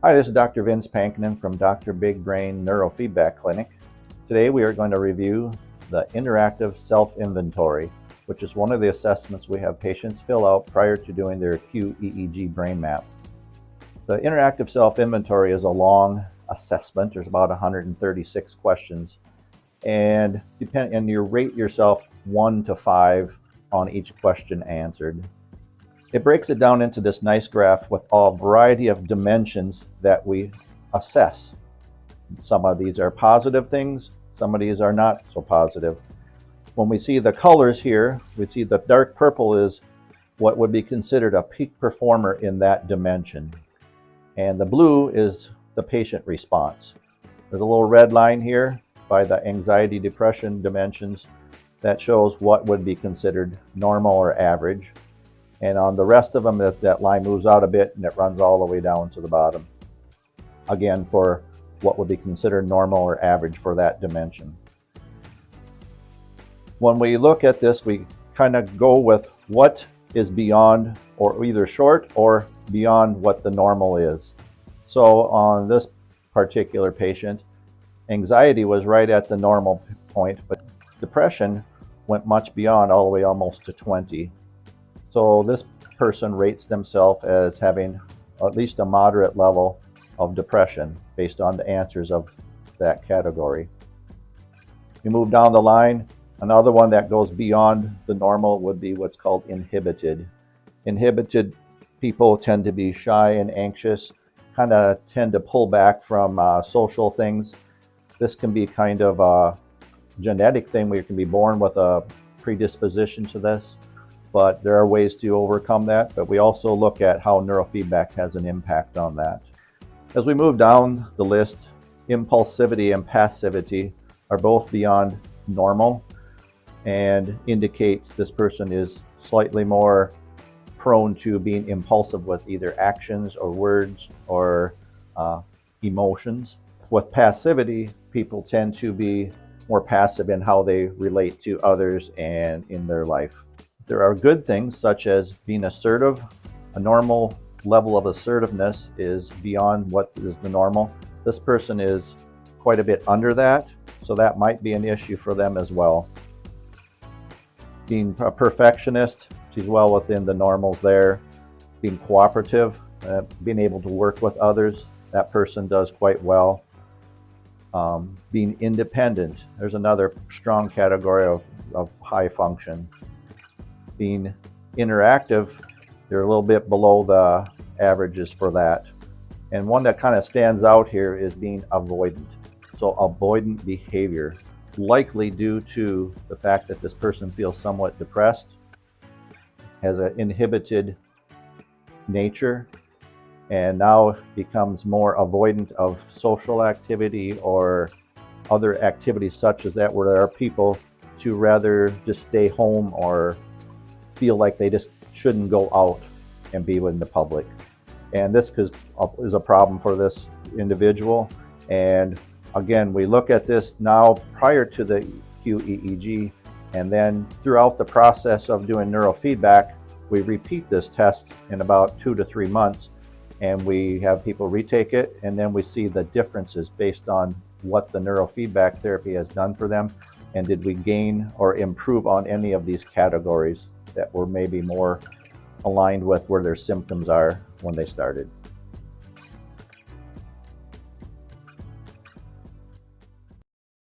Hi, this is Dr. Vince Pankonin from Dr. Big Brain Neurofeedback Clinic. Today we are going to review the interactive self-inventory, which is one of the assessments we have patients fill out prior to doing their qEEG brain map. The interactive self-inventory is a long assessment. There's about 136 questions, and you rate yourself 1 to 5 on each question answered. It breaks it down into this nice graph with a variety of dimensions that we assess. Some of these are positive things, some of these are not so positive. When we see the colors here, we see the dark purple is what would be considered a peak performer in that dimension. And the blue is the patient response. There's a little red line here by the anxiety depression dimensions that shows what would be considered normal or average. And on the rest of them, that line moves out a bit and it runs all the way down to the bottom. Again, for what would be considered normal or average for that dimension. When we look at this, we kind of go with what is beyond or either short or beyond what the normal is. So on this particular patient, anxiety was right at the normal point, but depression went much beyond, all the way almost to 20. So this person rates themselves as having at least a moderate level of depression based on the answers of that category. We move down the line. Another one that goes beyond the normal would be what's called inhibited. Inhibited people tend to be shy and anxious, kind of tend to pull back from social things. This can be kind of a genetic thing where you can be born with a predisposition to this. But there are ways to overcome that. But we also look at how neurofeedback has an impact on that. As we move down the list, impulsivity and passivity are both beyond normal and indicate this person is slightly more prone to being impulsive with either actions or words or emotions. With passivity, people tend to be more passive in how they relate to others and in their life. There are good things such as being assertive. A normal level of assertiveness is beyond what is the normal. This person is quite a bit under that, so that might be an issue for them as well. Being a perfectionist, she's well within the normals there. Being cooperative, being able to work with others, that person does quite well. Being independent, there's another strong category of high function. Being interactive, they're a little bit below the averages for that. And one that kind of stands out here is being avoidant. So avoidant behavior, likely due to the fact that this person feels somewhat depressed, has an inhibited nature, and now becomes more avoidant of social activity or other activities such as that, where there are people to rather just stay home or feel like they just shouldn't go out and be in the public. And this is a problem for this individual. And again, we look at this now prior to the qEEG, and then throughout the process of doing neurofeedback, we repeat this test in about 2 to 3 months, and we have people retake it, and then we see the differences based on what the neurofeedback therapy has done for them, and did we gain or improve on any of these categories that were maybe more aligned with where their symptoms are when they started.